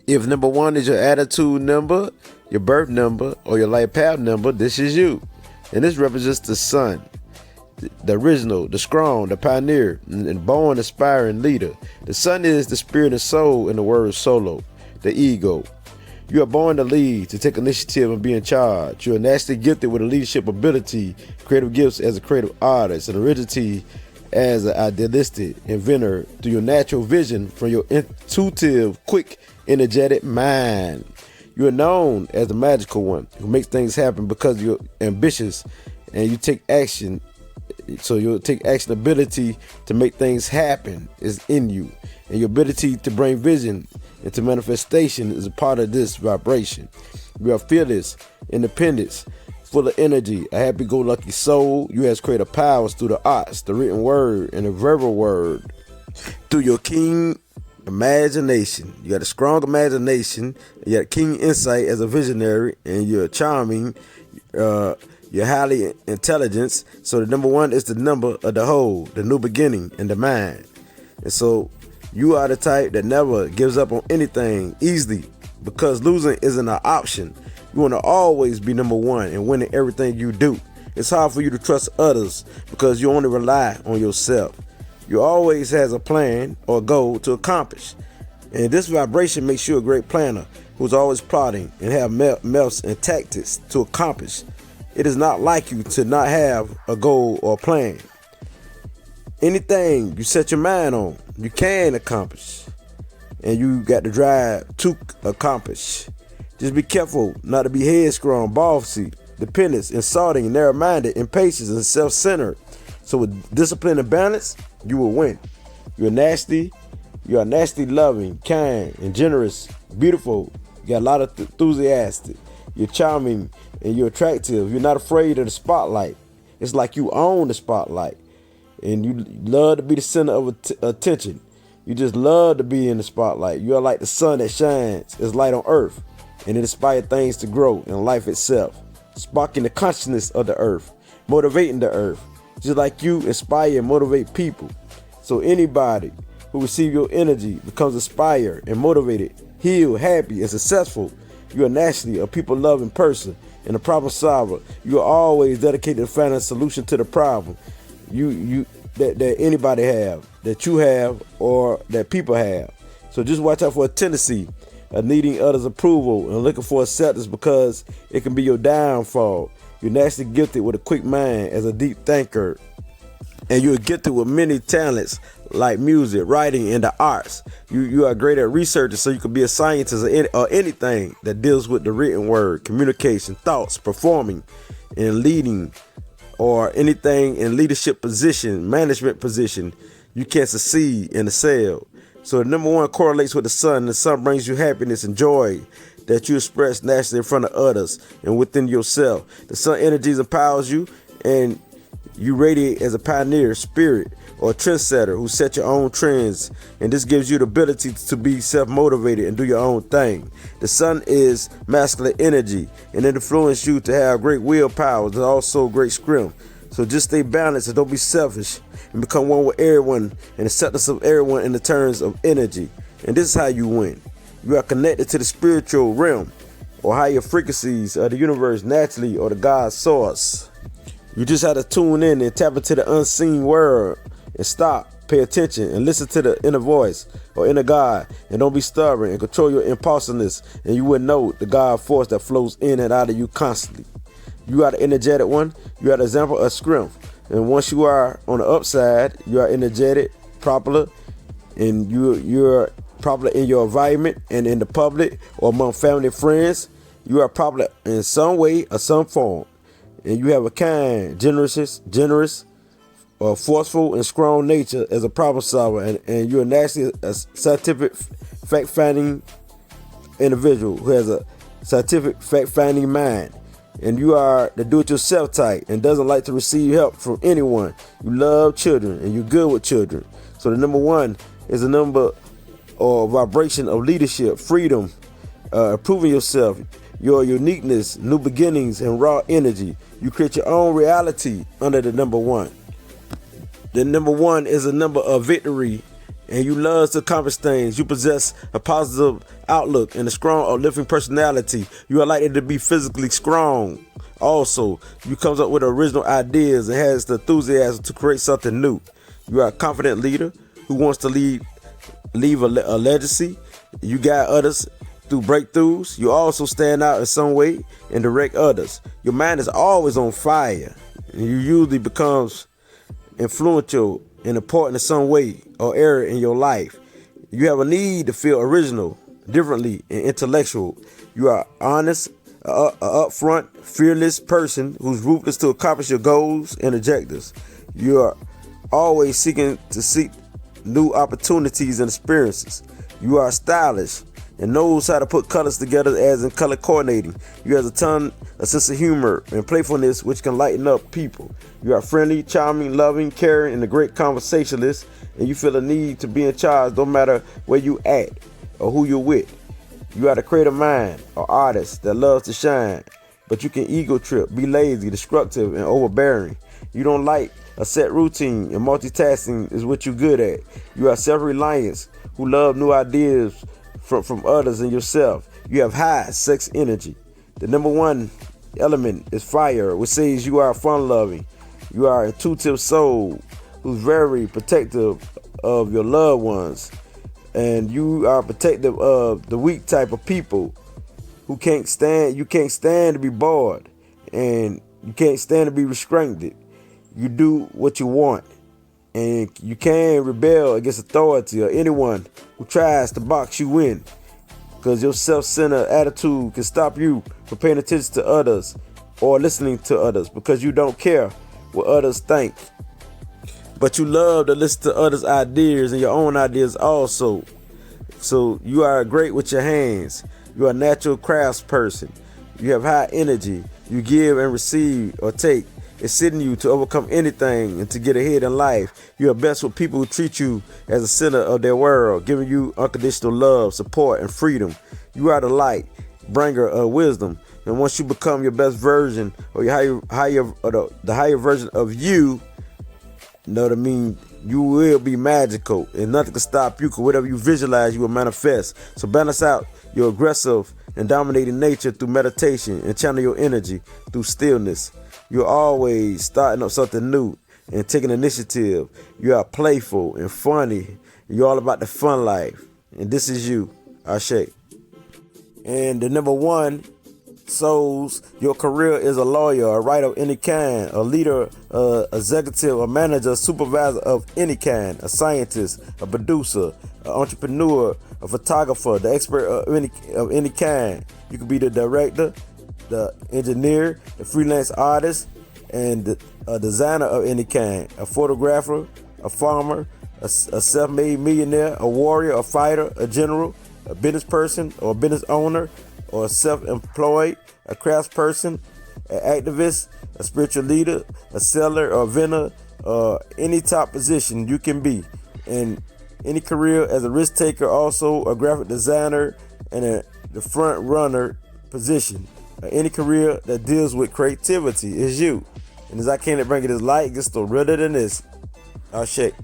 If number one is your attitude number, your birth number, or your life path number, this is you. And this represents the sun, the original, the strong, the pioneer, and born aspiring leader. The sun is the spirit and soul in the word solo, the ego. You are born to lead, to take initiative and be in charge. You are naturally gifted with a leadership ability, creative gifts as a creative artist, and originality as an idealistic inventor through your natural vision from your intuitive, quick, energetic mind. You are known as the magical one who makes things happen because you're ambitious and you take action. So your take action ability to make things happen is in you. And your ability to bring vision into manifestation is a part of this vibration. You are fearless, independent, full of energy, a happy-go-lucky soul. You have creative powers through the arts, the written word, and the verbal word. Through your keen imagination. You got a strong imagination. You got keen insight as a visionary, and you're charming. You're highly intelligent. So the number one is the number of the whole, the new beginning, and the mind. And so you are the type that never gives up on anything easily because losing isn't an option. You want to always be number one and winning everything you do. It's hard for you to trust others because you only rely on yourself. You always has a plan or goal to accomplish. And this vibration makes you a great planner who's always plotting and have methods and tactics to accomplish. It is not like you to not have a goal or plan. Anything you set your mind on, you can accomplish. And you got the drive to accomplish. Just be careful not to be headstrong, bossy, dependent, insulting, narrow-minded, impatient, and self-centered. So with discipline and balance, you will win. You are nasty loving, kind, and generous, beautiful. You got a lot of enthusiastic. You're charming and you're attractive. You're not afraid of the spotlight. It's like you own the spotlight. And you love to be the center of attention. You just love to be in the spotlight. You are like the sun that shines. It's light on earth. And it inspires things to grow in life itself. Sparking the consciousness of the earth. Motivating the earth. Just like you inspire and motivate people. So anybody who receives your energy becomes inspired and motivated, healed, happy, and successful. You are naturally a people-loving person and a problem solver. You are always dedicated to finding a solution to the problem that anybody have, that you have, or that people have. So just watch out for a tendency of needing others' approval and looking for acceptance because it can be your downfall. You're naturally gifted with a quick mind as a deep thinker, and you're gifted with many talents like music, writing, and the arts. You are great at researching, so you can be a scientist or anything that deals with the written word, communication, thoughts, performing, and leading, or anything in leadership position, management position. You can succeed and excel. So the number one correlates with the sun. The sun brings you happiness and joy that you express naturally in front of others and within yourself. The sun energies empowers you, and you radiate as a pioneer, spirit, or a trendsetter who set your own trends. And this gives you the ability to be self-motivated and do your own thing. The sun is masculine energy, and it influences you to have great willpower and also great strength. So just stay balanced and don't be selfish, and become one with everyone and acceptance of everyone in the terms of energy. And this is how you win. You are connected to the spiritual realm or higher frequencies of the universe naturally, or the God source. You just have to tune in and tap into the unseen world and stop, pay attention, and listen to the inner voice or inner God. And don't be stubborn and control your impulsiveness, and you will know the God force that flows in and out of you constantly. You are the energetic one. You are the example of strength. And once you are on the upside, you are energetic, popular, and you're popular in your environment and in the public or among family and friends. You are popular in some way or some form. And you have a kind, generous, forceful, and strong nature as a problem solver. And you're naturally a scientific fact-finding individual who has a scientific fact-finding mind. And you are the do-it-yourself type and doesn't like to receive help from anyone. You love children and you're good with children. So the number one is a number or vibration of leadership, freedom, improving yourself, your uniqueness, new beginnings, and raw energy. You create your own reality under the number one. The number one is a number of victory and you love to accomplish things. You possess a positive outlook and a strong, uplifting personality. You are likely to be physically strong. Also, you comes up with original ideas and has the enthusiasm to create something new. You are a confident leader who wants to leave a legacy. You guide others through breakthroughs. You also stand out in some way and direct others. Your mind is always on fire, and you usually becomes influential and important in some way or area in your life. You have a need to feel original, differently, and intellectual. You are honest, a upfront, fearless person who's ruthless to accomplish your goals and objectives. You are always seeking to seek new opportunities and experiences. You are stylish and knows how to put colors together, as in color coordinating. You have a sense of humor and playfulness which can lighten up people. You are friendly, charming, loving, caring, and a great conversationalist, and you feel a need to be in charge no matter where you at or who you're with. You are the creative mind or artist that loves to shine, but you can ego trip, be lazy, destructive, and overbearing. You don't like a set routine, and multitasking is what you're good at. You are self-reliant who love new ideas from others and yourself. You have high sex energy. The number one element is fire, which says you are fun-loving. You are an intuitive soul who's very protective of your loved ones. And you are protective of the weak type of people who you can't stand to be bored, and you can't stand to be restrained. You do what you want, and you can rebel against authority or anyone who tries to box you in, because your self-centered attitude can stop you from paying attention to others or listening to others, because you don't care what others think. But you love to listen to others' ideas and your own ideas also. So you are great with your hands. You are a natural craftsperson. You have high energy. You give and receive or take. It's in you to overcome anything and to get ahead in life. You are best with people who treat you as the center of their world, giving you unconditional love, support, and freedom. You are the light bringer of wisdom. And once you become your best version, or the higher version of you, know what I mean, you will be magical, and nothing can stop you, because whatever you visualize, you will manifest. So balance out your aggressive and dominating nature through meditation, and channel your energy through stillness. You're always starting up something new and taking initiative. You are playful and funny. You're all about the fun life. And this is you, Ashe. And the number one souls, your career is a lawyer, a writer of any kind, a leader, executive, a manager, a supervisor of any kind, a scientist, a producer, an entrepreneur, a photographer, the expert of any kind. You could be the director, the engineer, the freelance artist, and a designer of any kind, a photographer, a farmer, a self-made millionaire, a warrior, a fighter, a general, a business person or a business owner, or a self-employed, a craftsperson, an activist, a spiritual leader, a seller or vendor, or any top position you can be in any career, as a risk taker, also a graphic designer, and the front runner position. Any career that deals with creativity is you. And as I can't bring it as light, it gets no realer than this. I'll shake.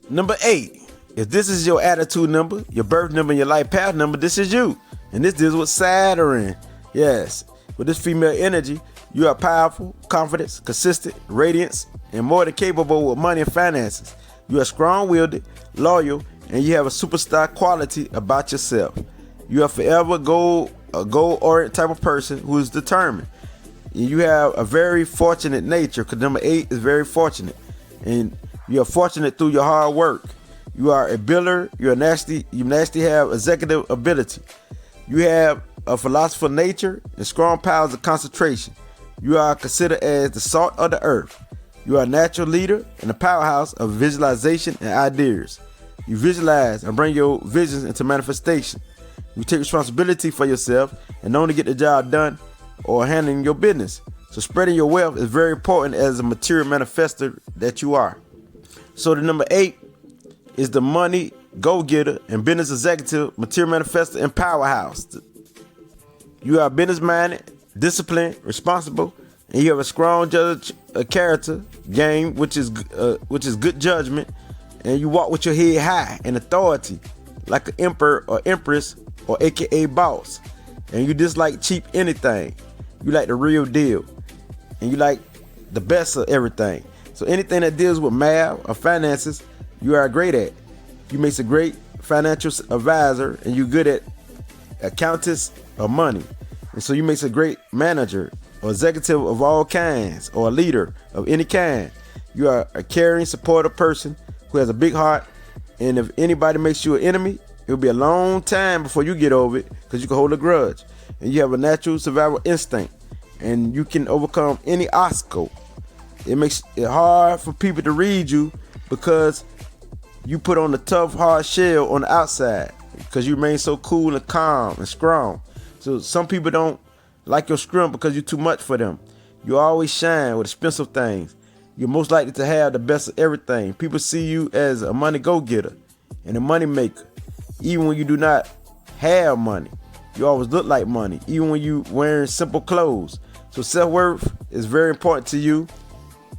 Number 8. If this is your attitude number, your birth number, and your life path number, this is you. And this deals with Saturn. Yes. With this female energy, you are powerful, confident, consistent, radiance, and more than capable with money and finances. You are strong-willed, loyal, and you have a superstar quality about yourself. You are forever a goal-oriented type of person who is determined. And you have a very fortunate nature, because number 8 is very fortunate. And you are fortunate through your hard work. You are a builder. You naturally have executive ability. You have a philosopher nature and strong powers of concentration. You are considered as the salt of the earth. You are a natural leader and a powerhouse of visualization and ideas. You visualize and bring your visions into manifestation. You take responsibility for yourself and only get the job done or handling your business. So spreading your wealth is very important as a material manifester that you are. So the number 8 is the money go-getter and business executive, material manifester, and powerhouse. You are business-minded, disciplined, responsible, and you have a strong character game, which is good judgment. and you walk with your head high in authority, like an emperor or empress or AKA boss. And you dislike cheap anything. You like the real deal, and you like the best of everything. So anything that deals with math or finances, you are great at. You make a great financial advisor, and you're good at accountants of money. And so you make a great manager or executive of all kinds, or a leader of any kind. You are a caring, supportive person who has a big heart. And if anybody makes you an enemy, it'll be a long time before you get over it, because you can hold a grudge. And you have a natural survival instinct, and you can overcome any obstacle. It makes it hard for people to read you, because you put on the tough, hard shell on the outside, because you remain so cool and calm and strong. So some people don't like your strength because you're too much for them. You always shine with expensive things. You're most likely to have the best of everything. People see you as a money go-getter and a money maker. Even when you do not have money, you always look like money, even when you wearing simple clothes. So self-worth is very important to you,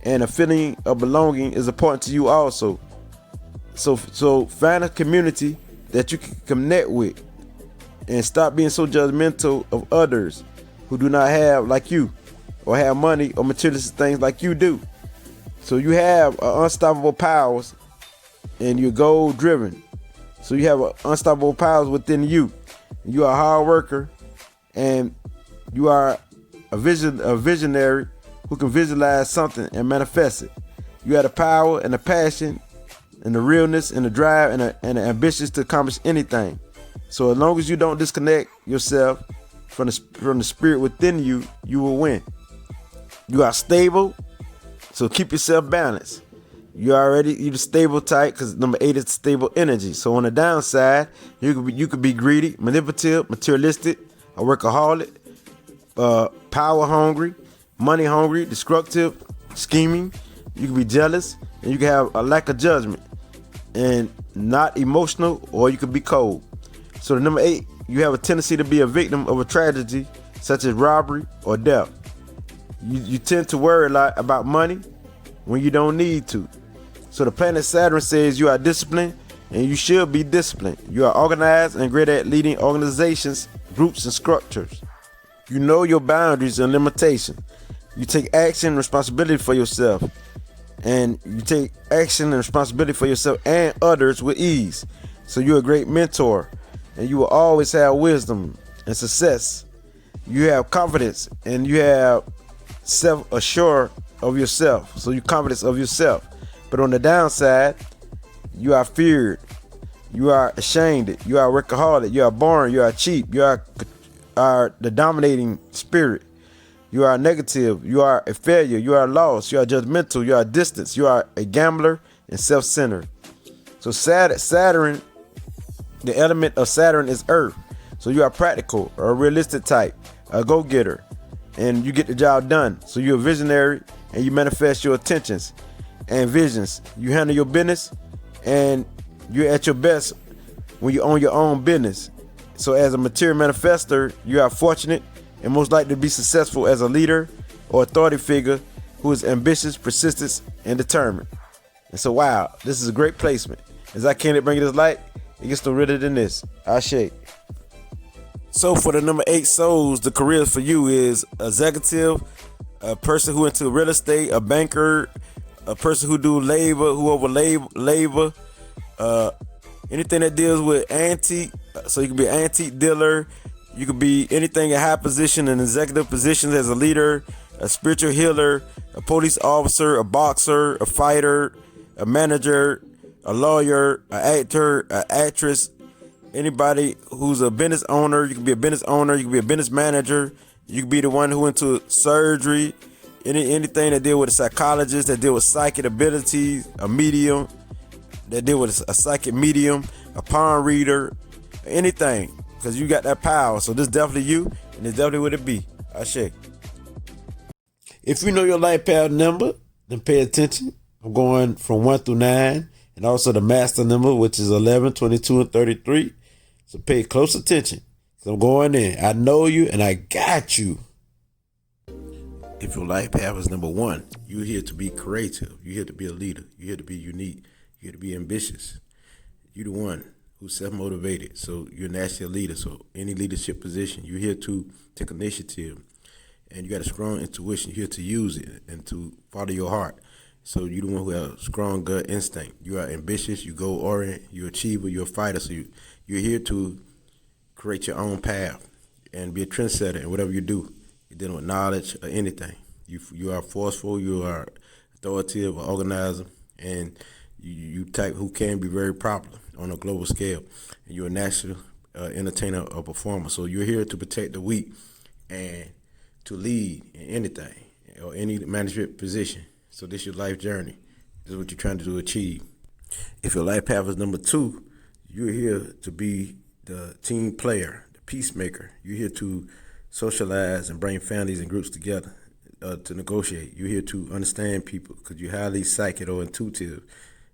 and a feeling of belonging is important to you also. So find a community that you can connect with, and stop being so judgmental of others who do not have like you, or have money or materialistic things like you do. So you have unstoppable powers, and you're goal driven. So you have unstoppable powers within you. You are a hard worker, and you are a visionary who can visualize something and manifest it. You have the power and the passion and the realness and the drive and the ambitions to accomplish anything. So as long as you don't disconnect yourself from the spirit within you, you will win. You are stable, so keep yourself balanced. You're the stable type, because number 8 is stable energy. So on the downside, you could be greedy, manipulative, materialistic, a workaholic, power hungry, money hungry, destructive, scheming. You can be jealous, and you can have a lack of judgment, and not emotional, or you could be cold. So the number 8, you have a tendency to be a victim of a tragedy such as robbery or death. You tend to worry a lot about money when you don't need to. So the planet Saturn says you are disciplined, and you should be disciplined. You are organized and great at leading organizations, groups, and structures. You know your boundaries and limitations. You take action and responsibility for yourself. And you take action and responsibility for yourself and others with ease. So you're a great mentor, and you will always have wisdom and success. You have confidence, and you have self-assured of yourself. So you're confident of yourself. But on the downside, you are feared. You are ashamed. You are workaholic. You are boring. You are cheap. You are the dominating spirit. You are negative. You are a failure. You are lost. You are judgmental. You are distant. You are a gambler and self-centered. So Saturn, the element of Saturn is earth. So you are practical, or a realistic type, a go-getter, and you get the job done. So you're a visionary, and you manifest your intentions and visions. You handle your business, and you're at your best when you own your own business. So as a material manifester, you are fortunate and most likely to be successful as a leader or authority figure who is ambitious, persistent, and determined. And so, wow, this is a great placement. As I can't bring this light, it gets no redder than this. Ashe. So for the number 8 souls, the career for you is executive, a person who into real estate, a banker, a person who do labor, who over labor, anything that deals with antique. So you can be an antique dealer. You could be anything in high position, in executive positions as a leader, a spiritual healer, a police officer, a boxer, a fighter, a manager, a lawyer, an actor, an actress, anybody who's a business owner. You can be a business owner. You can be a business manager. You can be the one who into surgery. Anything that deal with a psychologist, that deal with psychic abilities, a medium, that deal with a psychic medium, a palm reader, anything, because you got that power. So this definitely you, and it's definitely what it be. Ashe. If you know your life path number, then pay attention. I'm going from 1 through 9, and also the master number, which is 11, 22, and 33. So pay close attention, because I'm going in. I know you, and I got you. If your life path is number 1, you're here to be creative. You're here to be a leader. You're here to be unique. You're here to be ambitious. You're the one who's self-motivated. So you're a national leader. So any leadership position, you're here to take initiative. And you got a strong intuition. You're here to use it and to follow your heart. So you're the one who has strong gut instinct. You are ambitious. You goal-oriented. You're an achiever. You're a fighter. So you're here to create your own path and be a trendsetter in whatever you do. You're dealing with knowledge or anything. You are forceful. You are authoritative or organizer. And you type who can be very popular on a global scale. And you're a national entertainer or performer. So you're here to protect the weak and to lead in anything or any management position. So this is your life journey. This is what you're trying to achieve. If your life path is number 2, you're here to be the team player, the peacemaker. You're here to socialize and bring families and groups together to negotiate. You're here to understand people because you're highly psychic or intuitive,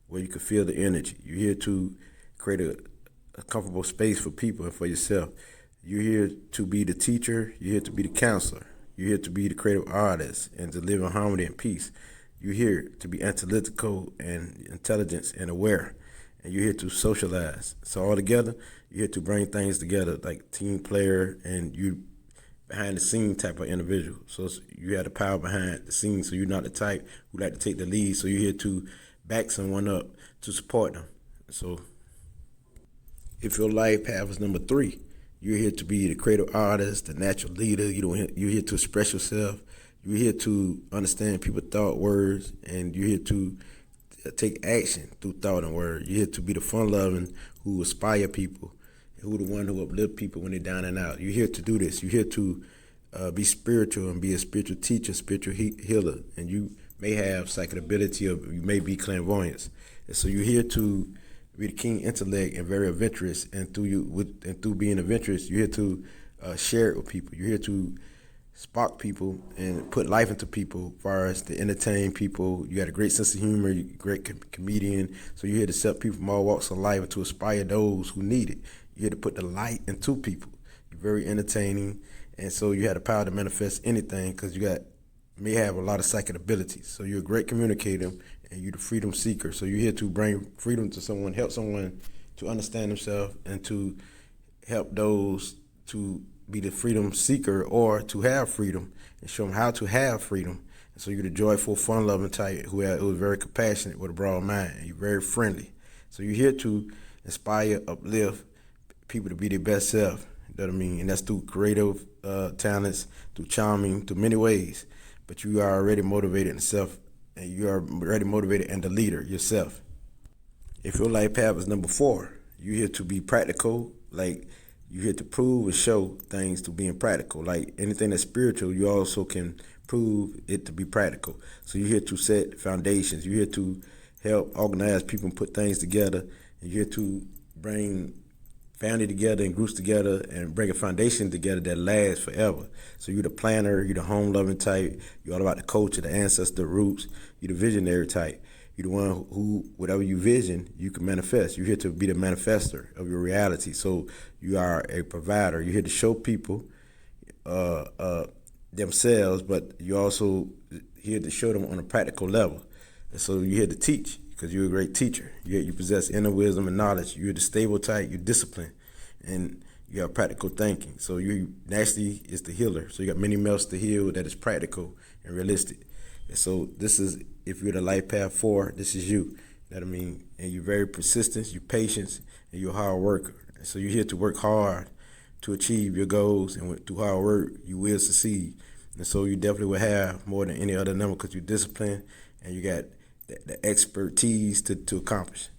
where you can feel the energy. You're here to create a comfortable space for people and for yourself. You're here to be the teacher. You're here to be the counselor. You're here to be the creative artist and to live in harmony and peace. You're here to be analytical and intelligent and aware. And you're here to socialize. So all together, you're here to bring things together like team player, and you behind the scene type of individual. So you have the power behind the scenes. So you're not the type who like to take the lead. So you're here to back someone up, to support them. So if your life path is number 3, you're here to be the creative artist, the natural leader. You're here to express yourself. You're here to understand people's thought, words, and you're here to take action through thought and word. You're here to be the fun-loving who inspire people, who the one who uplift people when they're down and out. You're here to do this. You're here to be spiritual and be a spiritual teacher, spiritual healer, and you may have psychic ability or you may be clairvoyance. And so you're here to be the keen intellect and very adventurous, and through being adventurous, you're here to share it with people. You're here to spark people and put life into people as far as to entertain people. You got a great sense of humor, you're a great comedian. So you're here to set people from all walks of life and to inspire those who need it. You're here to put the light into people. You're very entertaining, and so you have the power to manifest anything because you may have a lot of psychic abilities. So you're a great communicator, and you're the freedom seeker. So you're here to bring freedom to someone, help someone to understand themselves, and to help those to be the freedom seeker or to have freedom and show them how to have freedom. And so you're the joyful, fun-loving type who is very compassionate with a broad mind. And you're very friendly. So you're here to inspire, uplift people to be their best self. You know what I mean? And that's through creative talents, through charming, through many ways. But you are already motivated in self, and you are already motivated and the leader yourself. If your life path is number 4, you're here to be practical, like you're here to prove and show things to being practical. Like anything that's spiritual, you also can prove it to be practical. So you're here to set foundations. You're here to help organize people and put things together. And you're here to bring family together and groups together and bring a foundation together that lasts forever. So you're the planner, you're the home-loving type, you're all about the culture, the ancestors, the roots, you're the visionary type. You're the one who, whatever you vision, you can manifest. You're here to be the manifester of your reality. So you are a provider. You're here to show people themselves, but you're also here to show them on a practical level. And so you're here to teach because you're a great teacher. You possess inner wisdom and knowledge. You're the stable type. You're disciplined, and you have practical thinking. So you naturally is the healer. So you got many melts to heal that is practical and realistic. And so this is, if you're the life path 4, this is you. You know what I mean? And you're very persistent, you're patient, and you're a hard worker. And so you're here to work hard to achieve your goals, and through hard work, you will succeed. And so you definitely will have more than any other number because you're disciplined and you got the expertise to accomplish.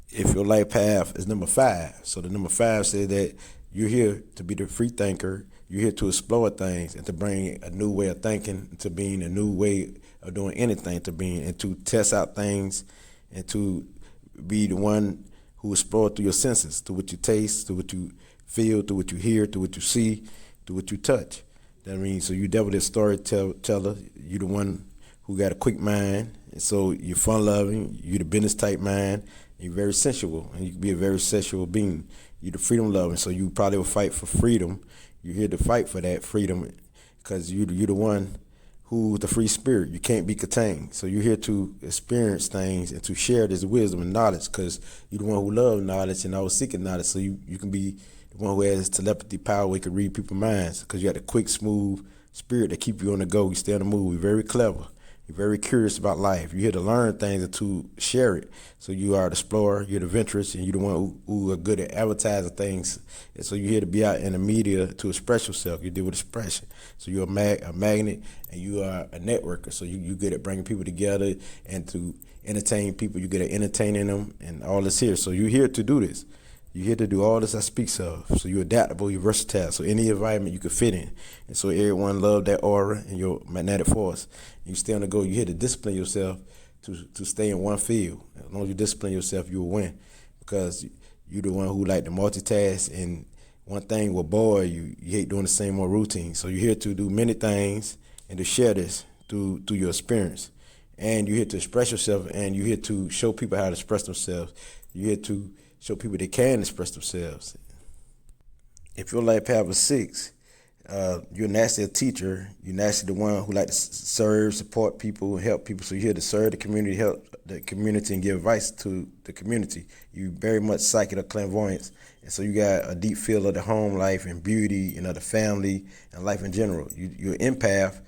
If your life path is number 5, so the number 5 says that you're here to be the free thinker. You're here to explore things and to bring a new way of thinking to being, a new way of doing anything to being, and to test out things and to be the one who explores through your senses, through what you taste, through what you feel, through what you hear, through what you see, through what you touch. That means, so you definitely a storyteller. You're the one who got a quick mind, and so you're fun-loving. You're the business type mind. You're very sensual, and you can be a very sensual being. You're the freedom-loving, so you probably will fight for freedom. You're here to fight for that freedom because you're the one who's the free spirit. You can't be contained. So you're here to experience things and to share this wisdom and knowledge, because you're the one who loves knowledge and always seeking knowledge. So you can be the one who has telepathy power where you can read people's minds, because you got the quick, smooth spirit that keep you on the go. You stay on the move. You're very clever. You're very curious about life. You're here to learn things and to share it. So you are the explorer, you're the adventurous, and you're the one who are good at advertising things. And so you're here to be out in the media to express yourself. You deal with expression. So you're a magnet, and you are a networker. So you're good at bringing people together and to entertain people. You're good at entertaining them and all this here. So you're here to do this. You're here to do all this I speaks of. So you're adaptable, you're versatile. So any environment you can fit in. And so everyone love that aura and your magnetic force. And you stay on the go. You're here to discipline yourself to stay in one field. As long as you discipline yourself, you will win. Because you're the one who like to multitask, and one thing will bore you. You hate doing the same old routine. So you're here to do many things and to share this through your experience. And you're here to express yourself, and you're here to show people how to express themselves. You're here to show people they can express themselves. If your life path is 6, you're naturally a teacher. You're naturally the one who like to serve, support people, help people. So you're here to serve the community, help the community, and give advice to the community. You very much psychic or clairvoyance. And so you got a deep feel of the home life and beauty and of the family and life in general. You're an empath,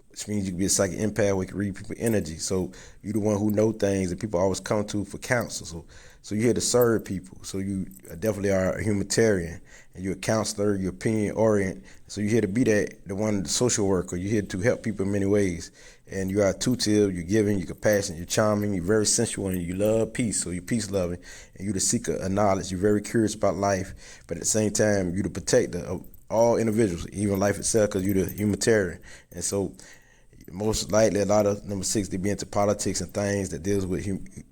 which means you can be a psychic empath where you can read people's energy. So you're the one who know things that people always come to for counsel. So you're here to serve people. So you definitely are a humanitarian, and you're a counselor, you're opinion oriented. So you're here to be the social worker. You're here to help people in many ways. And you are intuitive, you're giving, you're compassionate, you're charming, you're very sensual, and you love peace. So you're peace loving, and you're the seeker of knowledge. You're very curious about life, but at the same time, you're the protector of all individuals, even life itself, because you're the humanitarian. And so most likely a lot of number 6, they be into politics and things that deals with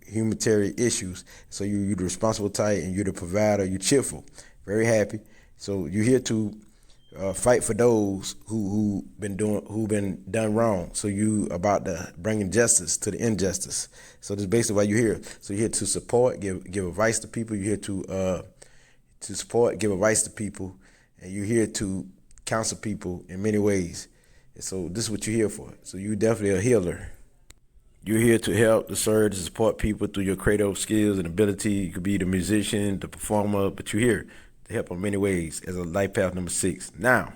humanitarian issues. So you're the responsible type, and you're the provider. You're cheerful, very happy. So you're here to fight for those who been done wrong. So you about to bringing justice to the injustice. So that's basically why you're here. So you're here to support, give advice to people. You're here to support, give advice to people, and you're here to counsel people in many ways. So this is what you're here for. So you're definitely a healer. You're here to help, to serve, to support people through your creative skills and ability. You could be the musician, the performer, but you're here to help in many ways as a life path number 6. Now,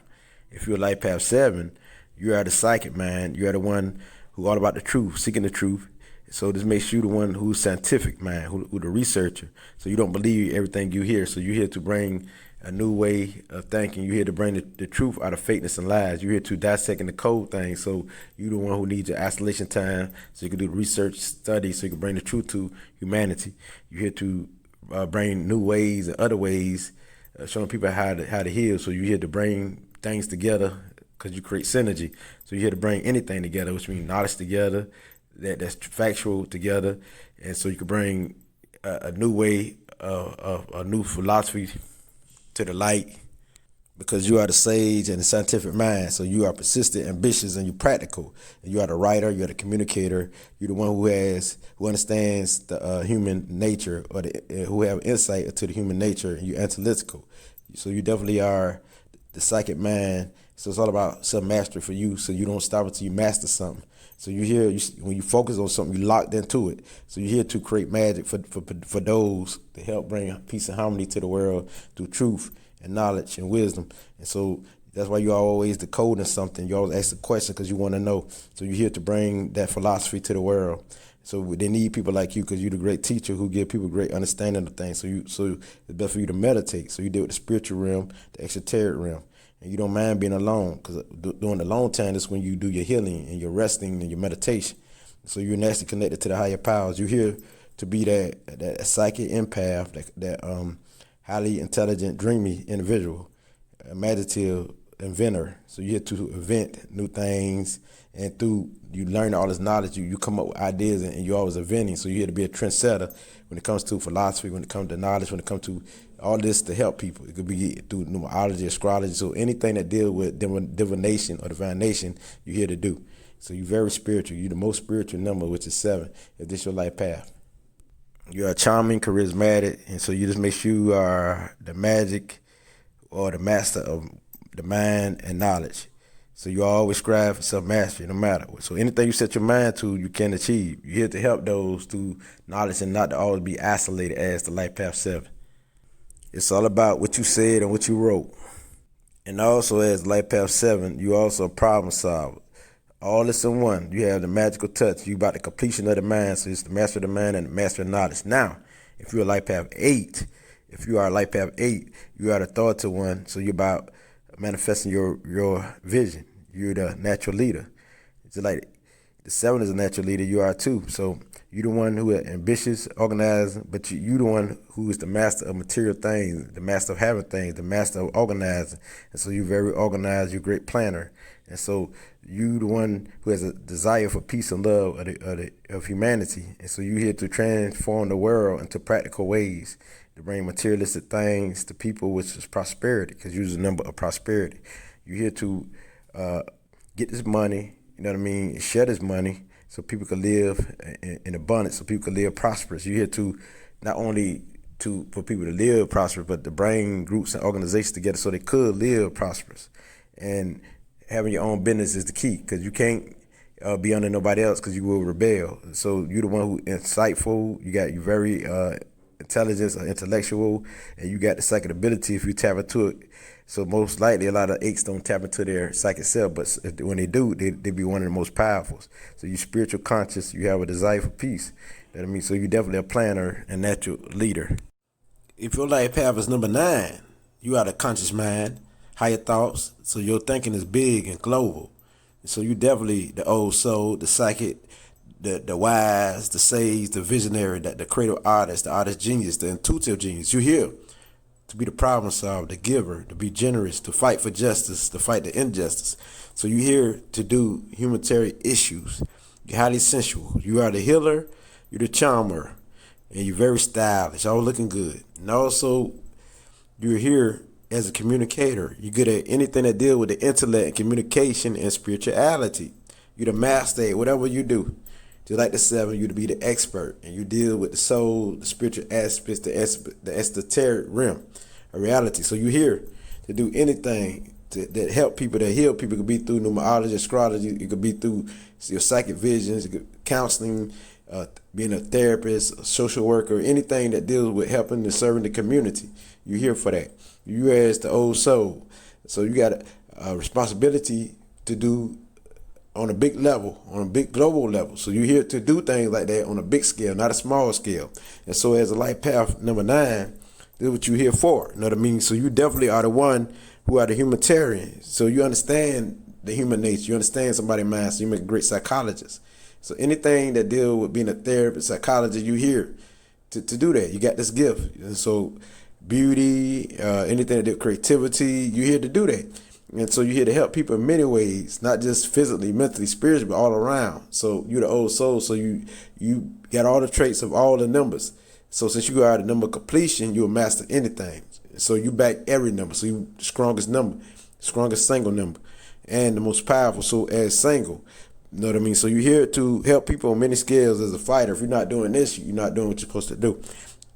if you're a life path 7, you are the psychic mind. You are the one who all about the truth, seeking the truth. So this makes you the one who's scientific mind, who the researcher. So you don't believe everything you hear. So you're here to bring a new way of thinking. You're here to bring the truth out of fakeness and lies. You're here to dissect and decode things. So you're the one who needs your isolation time so you can do the research, study, so you can bring the truth to humanity. You're here to bring new ways and other ways, showing people how to heal. So you're here to bring things together because you create synergy. So you're here to bring anything together, which means knowledge together, that's factual together. And so you can bring a new way, a new philosophy to the light, because you are the sage and the scientific mind. So you are persistent, ambitious, and you're practical. And you are the writer, you're the communicator, you're the one who understands the human nature, or who have insight into the human nature, and you're analytical. So you definitely are the psychic mind. So it's all about self-mastery for you, so you don't stop until you master something. So you're here, when you focus on something, you're locked into it. So you're here to create magic for those to help bring peace and harmony to the world through truth and knowledge and wisdom. And so that's why you're always decoding something. You always ask the question because you want to know. So you're here to bring that philosophy to the world. So they need people like you, because you're the great teacher who give people great understanding of things. So it's best for you to meditate. So you deal with the spiritual realm, the exoteric realm. And you don't mind being alone, because during the long time is when you do your healing and your resting and your meditation. So you're naturally connected to the higher powers. You're here to be that psychic empath, that highly intelligent, dreamy individual, imaginative inventor. So you're here to invent new things, and through you learn all this knowledge, you come up with ideas, and you're always inventing. So you're here to be a trendsetter when it comes to philosophy, when it comes to knowledge, when it comes to all this to help people. It could be through numerology, astrology, so anything that deals with divination or divination, you're here to do. So you're very spiritual. You're the most spiritual number, which is 7, if this is your life path. You are charming, charismatic, and so you just make sure you are the magic or the master of the mind and knowledge. So you always strive for self-mastery no matter what. So anything you set your mind to, you can achieve. You're here to help those through knowledge and not to always be isolated as the Life Path 7. It's all about what you said and what you wrote. And also as Life Path 7, you also a problem solver. All this in one. You have the magical touch. You about the completion of the mind. So it's the master of the mind and the master of knowledge. Now, if you're a Life Path 8, if you are a Life Path 8, you are the authoritative one. So you're about manifesting your vision. You're the natural leader. It's like the 7 is a natural leader. You are too. So you're the one who is ambitious, organized, but you're the one who is the master of material things, the master of having things, the master of organizing. And so you're very organized. You're a great planner. And so you the one who has a desire for peace and love of humanity. And so you're here to transform the world into practical ways, to bring materialistic things to people, which is prosperity, because you're the number of prosperity. You're here to get this money, you know what I mean, share this money so people can live in abundance, so people can live prosperous. You're here to not only for people to live prosperous, but to bring groups and organizations together so they could live prosperous. And having your own business is the key, because you can't be under nobody else, because you will rebel. So you're the one who insightful. You very intelligence or intellectual, and you got the psychic ability if you tap into it. So most likely a lot of 8s don't tap into their psychic self, but when they do, they be one of the most powerful. So you're spiritual conscious, you have a desire for peace. You know what I mean? So you're definitely a planner and natural leader. If your life path is number 9, you are the conscious mind, higher thoughts, so your thinking is big and global. So you definitely the old soul, the psychic, the wise, the sage, the visionary, the creative artist, the artist genius, the intuitive genius. You're here to be the problem solver, the giver, to be generous, to fight for justice, to fight the injustice. So you're here to do humanitarian issues. You're highly sensual. You are the healer, you're the charmer, and you're very stylish, all looking good. And also, you're here as a communicator. You're good at anything that deals with the intellect and communication and spirituality. You're the master at whatever you do. Just like the 7, you to be the expert, and you deal with the soul, the spiritual aspects, the esoteric realm of reality. So you're here to do anything that help people, that heal people. It could be through numerology, astrology. It could be through your psychic visions, counseling, being a therapist, a social worker, anything that deals with helping and serving the community. You're here for that. You as the old soul. So you got a responsibility to do on a big level, on a big global level. So you're here to do things like that on a big scale, not a small scale. And so as a life path number 9, this is what you're here for. You know what I mean? So you definitely are the one who are the humanitarian. So you understand the human nature. You understand somebody's mind. So you make a great psychologist. So anything that deals with being a therapist, psychologist, you're here to do that. You got this gift. And so beauty, anything that deals with creativity, you're here to do that. And so you're here to help people in many ways, not just physically, mentally, spiritually, but all around. So you're the old soul. So you got all the traits of all the numbers. So since you are the number of completion, you'll master anything. So you back every number. So you the strongest number, strongest single number, and the most powerful. So as single, you know what I mean? So you're here to help people on many scales as a fighter. If you're not doing this, you're not doing what you're supposed to do.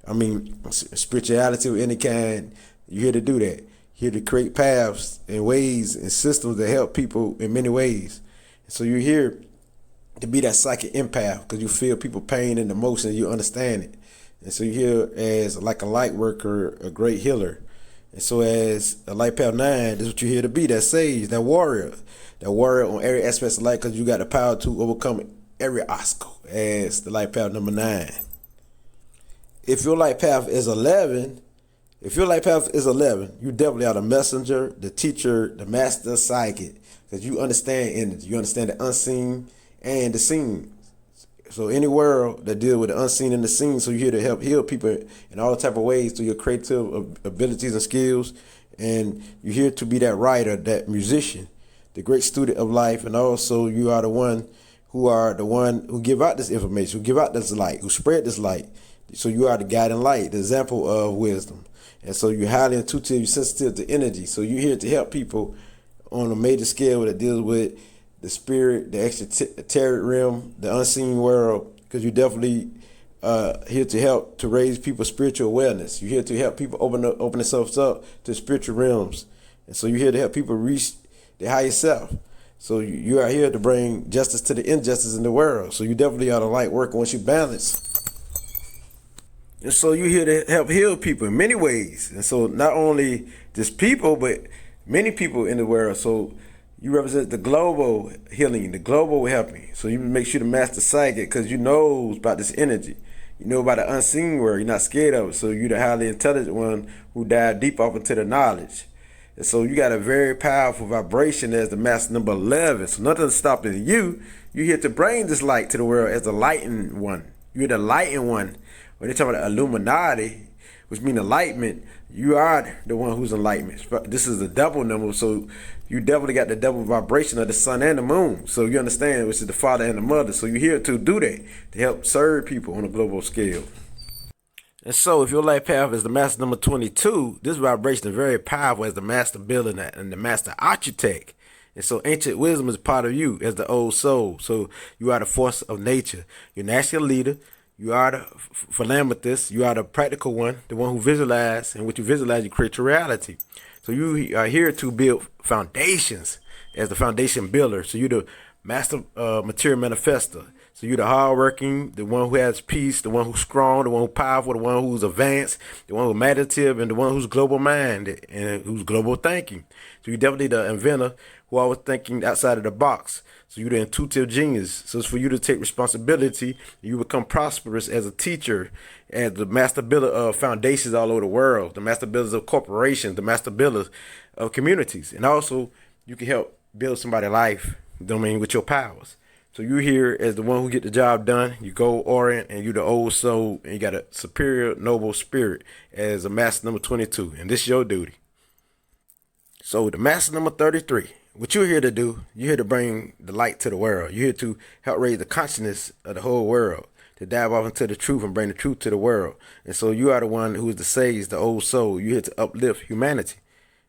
I mean, spirituality of any kind, you're here to do that. Here to create paths and ways and systems that help people in many ways. So you're here to be that psychic empath, because you feel people pain and emotion, you understand it. And so you're here as like a light worker, a great healer. And so as a life path 9, this is what you're here to be, that sage, that warrior on every aspect of life, because you got the power to overcome every obstacle as the life path number 9. If your life path is 11, you definitely are the messenger, the teacher, the master psychic, because you understand energy. You understand the unseen and the seen. So any world that deals with the unseen and the seen, so you're here to help heal people in all type of ways through your creative abilities and skills. And you're here to be that writer, that musician, the great student of life. And also you are the one who give out this information, who give out this light, who spread this light. So you are the guiding light, the example of wisdom. And so you're highly intuitive, you're sensitive to energy. So you're here to help people on a major scale that deals with the spirit, the extraterrestrial realm, the unseen world, because you're definitely here to help to raise people's spiritual awareness. You're here to help people open themselves up to spiritual realms. And so you're here to help people reach their higher self. So you are here to bring justice to the injustice in the world. So you definitely are the light worker once you balance. And so you're here to help heal people in many ways. And so not only just people, but many people in the world. So you represent the global healing, the global helping. So you make sure to master psychic because you know about this energy. You know about the unseen world. You're not scared of it. So you're the highly intelligent one who dive deep off into the knowledge. And so you got a very powerful vibration as the master number 11. So nothing's stopping you. You're here to bring this light to the world as the lightened one. You're the lightened one. When they talk about Illuminati, which means enlightenment, you are the one who's enlightenment. This is a double number, so you definitely got the double vibration of the sun and the moon. So you understand, which is the father and the mother. So you're here to do that, to help serve people on a global scale. And so if your life path is the master number 22, this vibration is very powerful as the master builder and the master architect. And so ancient wisdom is part of you as the old soul. So you are the force of nature. You're a national leader. You are the philanthropist. You are the practical one, the one who visualizes. And what you visualize, you create your reality. So you are here to build foundations as the foundation builder. So you're the master material manifester. So you're the hardworking, the one who has peace, the one who's strong, the one who's powerful, the one who's advanced, the one who's meditative, and the one who's global minded and who's global thinking. So you're definitely the inventor who always thinking outside of the box. So you're the intuitive genius. So it's for you to take responsibility. You become prosperous as a teacher, as the master builder of foundations all over the world, the master builders of corporations, the master builders of communities. And also you can help build somebody's life, with your powers. So you're here as the one who get the job done. You go orient and you the old soul and you got a superior noble spirit as a master number 22. And this is your duty. So the master number 33, what you're here to do, you're here to bring the light to the world. You're here to help raise the consciousness of the whole world, to dive off into the truth and bring the truth to the world. And so you are the one who is the sage, the old soul. You're here to uplift humanity.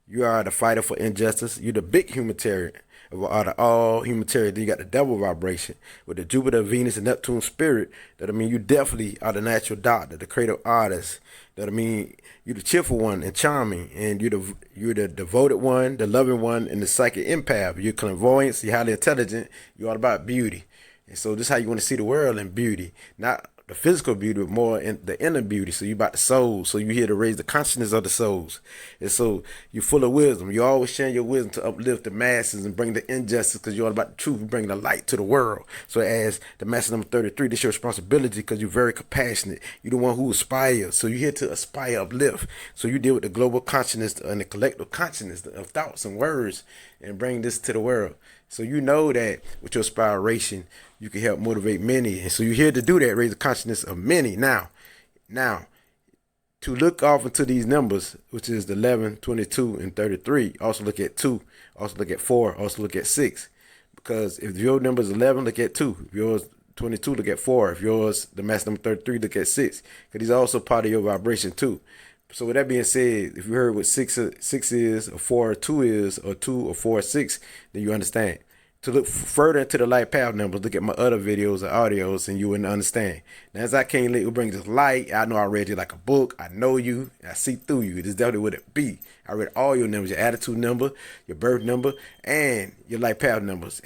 You are the fighter for injustice. You're the big humanitarian. Out of all humanitarian, then you got the double vibration with the Jupiter, Venus, and Neptune spirit. That you definitely are the natural doctor, the creative artist. That you're the cheerful one and charming, and you're the devoted one, the loving one, and the psychic empath. You're clairvoyant, you're highly intelligent. You're all about beauty, and so this is how you want to see the world in beauty, not the physical beauty, but more in the inner beauty. So you about the soul. So you're here to raise the consciousness of the souls. And so you're full of wisdom. You always sharing your wisdom to uplift the masses and bring the injustice because you're all about the truth and bring the light to the world. So as the master number 33, this is your responsibility because you're very compassionate. You're the one who aspires. So you're here to aspire, uplift. So you deal with the global consciousness and the collective consciousness of thoughts and words and bring this to the world. So you know that with your inspiration, you can help motivate many. And so you're here to do that, raise the consciousness of many. Now, to look off into these numbers, which is the 11, 22, and 33, also look at 2, also look at 4, also look at 6. Because if your number is 11, look at 2. If yours 22, look at 4. If yours, the master number 33, look at 6. Because these are also part of your vibration too. So with that being said, if you heard what 6 is, or 4 or 2 is, or 2 or 4 or 6, then you understand. To look further into the light path numbers, look at my other videos or audios, and you wouldn't understand. Now, as I can't let you bring this light, I know I read you like a book. I know you. I see through you. This is definitely what it be. I read all your numbers, your attitude number, your birth number, and your light path numbers.